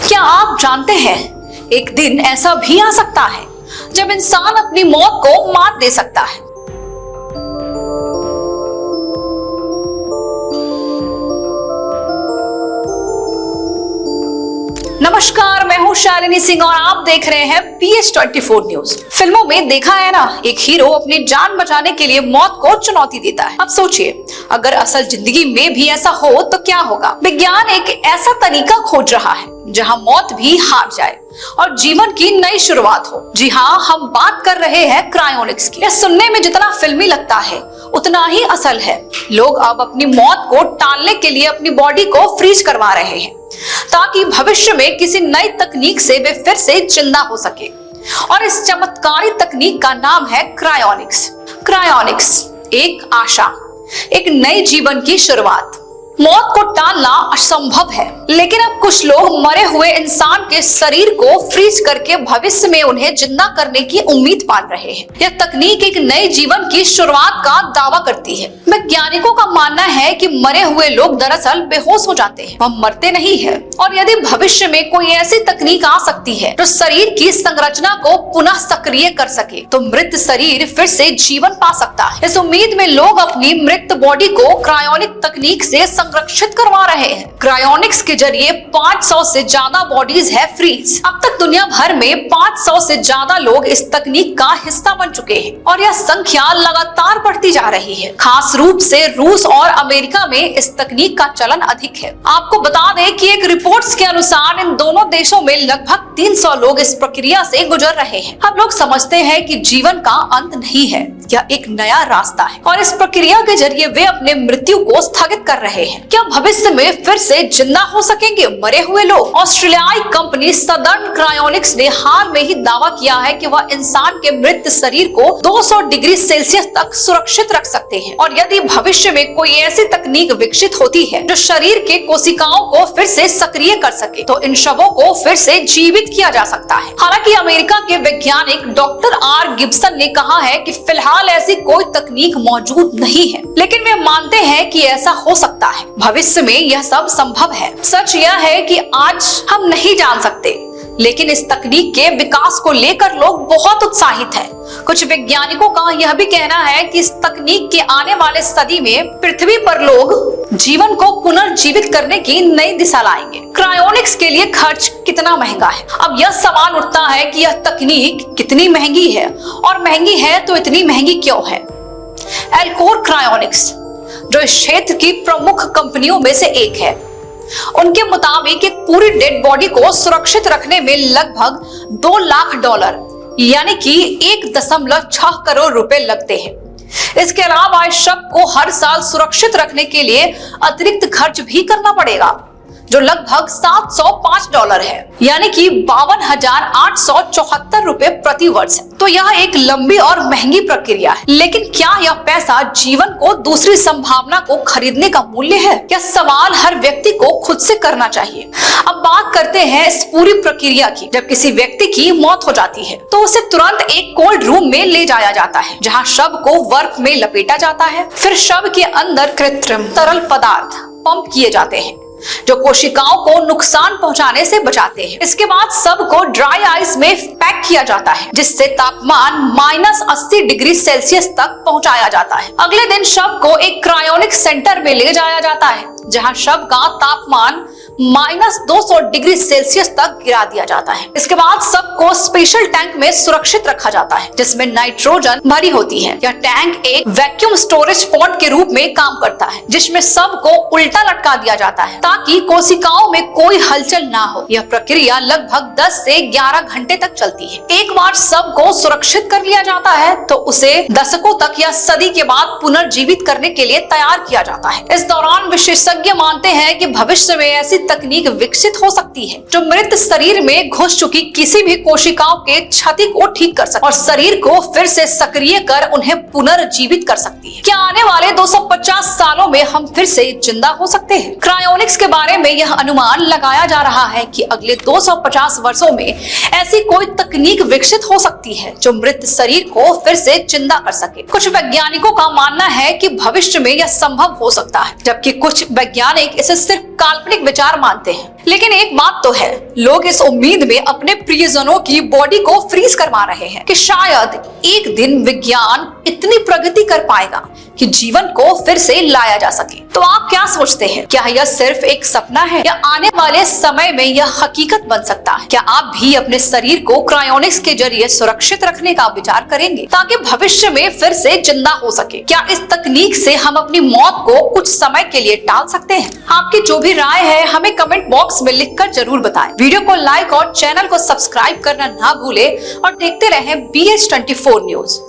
क्या आप जानते हैं, एक दिन ऐसा भी आ सकता है जब इंसान अपनी मौत को मात दे सकता है। नमस्कार, मैं हूं शालिनी सिंह और आप देख रहे हैं PH24 न्यूज। फिल्मों में देखा है ना, एक हीरो अपनी जान बचाने के लिए मौत को चुनौती देता है। अब सोचिए, अगर असल जिंदगी में भी ऐसा हो तो क्या होगा। विज्ञान एक ऐसा तरीका खोज रहा है जहां मौत भी हार जाए और जीवन की नई शुरुआत हो। जी हाँ, हम बात कर रहे हैं क्रायोनिक्स की। यह सुनने में जितना फिल्मी लगता है उतना ही असल है। लोग अब अपनी मौत को टालने के लिए अपनी बॉडी को फ्रीज करवा रहे हैं ताकि भविष्य में किसी नई तकनीक से वे फिर से जिंदा हो सके। और इस चमत्कारी तकनीक का नाम है क्रायोनिक्स। क्रायोनिक्स एक आशा, एक नए जीवन की शुरुआत। मौत को टालना असंभव है, लेकिन अब कुछ लोग मरे हुए इंसान के शरीर को फ्रीज करके भविष्य में उन्हें जिंदा करने की उम्मीद पाल रहे हैं। यह तकनीक एक नए जीवन की शुरुआत का दावा करती है। वैज्ञानिकों का मानना है कि मरे हुए लोग दरअसल बेहोश हो जाते हैं, वह मरते नहीं है। और यदि भविष्य में कोई ऐसी तकनीक आ सकती है जो शरीर की संरचना को पुनः सक्रिय कर सके, तो मृत शरीर फिर से जीवन पा सकता है। इस उम्मीद में लोग अपनी मृत बॉडी को क्रायोनिक तकनीक से संरक्षित करवा रहे हैं। क्रायोनिक्स के जरिए 500 से ज्यादा बॉडीज है फ्रीज। अब तक दुनिया भर में 500 से ज्यादा लोग इस तकनीक का हिस्सा बन चुके हैं और यह संख्या लगातार बढ़ती जा रही है। खास रूप से रूस और अमेरिका में इस तकनीक का चलन अधिक है। आपको बता दें कि एक रिपोर्ट्स के अनुसार इन दोनों देशों में लगभग 300 लोग इस प्रक्रिया से गुजर रहे हैं। हम लोग समझते हैं कि जीवन का अंत नहीं है, यह एक नया रास्ता है और इस प्रक्रिया के जरिए वे अपने मृत्यु को स्थगित कर रहे हैं। क्या भविष्य में फिर से जिंदा हो सकेंगे मरे हुए लोग? ऑस्ट्रेलियाई कंपनी सदर्न क्रायोनिक्स ने हाल में ही दावा किया है कि वह इंसान के मृत शरीर को 200 डिग्री सेल्सियस तक सुरक्षित रख सकते हैं। और यदि भविष्य में कोई ऐसी तकनीक विकसित होती है जो शरीर के कोशिकाओं को फिर से सक्रिय कर सके, तो इन शवों को फिर से जीवित किया जा सकता है। हालांकि अमेरिका के वैज्ञानिक डॉक्टर आर गिब्सन ने कहा है कि फिलहाल ऐसी कोई तकनीक मौजूद नहीं है, लेकिन वे मानते हैं कि ऐसा हो सकता है। भविष्य में यह सब संभव है। सच यह है कि आज हम नहीं जान सकते, लेकिन इस तकनीक के विकास को लेकर लोग बहुत उत्साहित हैं। कुछ वैज्ञानिकों का यह भी कहना है कि इस तकनीक के आने वाले सदी में पृथ्वी पर लोग जीवन को पुनर्जीवित करने की नई दिशा लाएंगे। क्रायोनिक्स के लिए खर्च कितना महंगा है? अब यह सवाल उठता है कि यह तकनीक कितनी महंगी है, और महंगी है तो इतनी महंगी क्यों है? एल्कोर क्रायोनिक्स, जो इस क्षेत्र की प्रमुख कंपनियों में से एक है, उनके मुताबिक एक पूरी डेड बॉडी को सुरक्षित रखने में लगभग $2 लाख यानी कि 1.6 करोड़ रुपए लगते हैं। इसके अलावा इस शव को हर साल सुरक्षित रखने के लिए अतिरिक्त खर्च भी करना पड़ेगा, जो लगभग $705 है, यानी कि 52,874 रुपए प्रति वर्ष है। तो यह एक लंबी और महंगी प्रक्रिया है, लेकिन क्या यह पैसा जीवन को दूसरी संभावना को खरीदने का मूल्य है? यह सवाल हर व्यक्ति को खुद से करना चाहिए। अब बात करते हैं इस पूरी प्रक्रिया की। जब किसी व्यक्ति की मौत हो जाती है तो उसे तुरंत एक कोल्ड रूम में ले जाया जाता है, जहाँ शव को बर्फ में लपेटा जाता है। फिर शव के अंदर कृत्रिम तरल पदार्थ पंप किए जाते हैं जो कोशिकाओं को नुकसान पहुंचाने से बचाते हैं। इसके बाद शव को ड्राई आइस में पैक किया जाता है, जिससे तापमान -80 डिग्री सेल्सियस तक पहुंचाया जाता है। अगले दिन शव को एक क्रायोनिक सेंटर में ले जाया जाता है, जहां शव का तापमान -200 डिग्री सेल्सियस तक गिरा दिया जाता है। इसके बाद शव को स्पेशल टैंक में सुरक्षित रखा जाता है, जिसमें नाइट्रोजन भरी होती है। यह टैंक एक वैक्यूम स्टोरेज पॉट के रूप में काम करता है, जिसमें शव को उल्टा लटका दिया जाता है ताकि कोशिकाओं में कोई हलचल ना हो। यह प्रक्रिया लगभग 10 से 11 घंटे तक चलती है। एक बार शव को सुरक्षित कर लिया जाता है तो उसे दशकों तक या सदी के बाद पुनर्जीवित करने के लिए तैयार किया जाता है। इस दौरान विशेषज्ञ मानते हैं कि भविष्य में ऐसी तकनीक विकसित हो सकती है जो मृत शरीर में घुस चुकी किसी भी कोशिकाओं के क्षति को ठीक कर सकती है और शरीर को फिर से सक्रिय कर उन्हें पुनर्जीवित कर सकती है। क्या आने वाले 250 सालों में हम फिर से जिंदा हो सकते हैं? क्रायोनिक्स के बारे में यह अनुमान लगाया जा रहा है कि अगले 250 वर्षों में ऐसी कोई तकनीक विकसित हो सकती है जो मृत शरीर को फिर से जिंदा कर सके। कुछ वैज्ञानिकों का मानना है कि भविष्य में यह संभव हो सकता है, जबकि कुछ वैज्ञानिक इसे सिर्फ काल्पनिक विचार मानते हैं। लेकिन एक बात तो है, लोग इस उम्मीद में अपने प्रियजनों की बॉडी को फ्रीज करवा रहे हैं कि शायद एक दिन विज्ञान इतनी प्रगति कर पाएगा कि जीवन को फिर से लाया जा सके। तो आप क्या सोचते हैं, क्या यह सिर्फ एक सपना है या आने वाले समय में यह हकीकत बन सकता है? क्या आप भी अपने शरीर को क्रायोनिक्स के जरिए सुरक्षित रखने का विचार करेंगे ताकि भविष्य में फिर से जिंदा हो सके? क्या इस तकनीक से हम अपनी मौत को कुछ समय के लिए टाल सकते हैं? आपकी जो भी राय है हमें कमेंट बॉक्स में लिखकर जरूर बताएं। वीडियो को लाइक और चैनल को सब्सक्राइब करना ना भूले और देखते रहें BH24 न्यूज।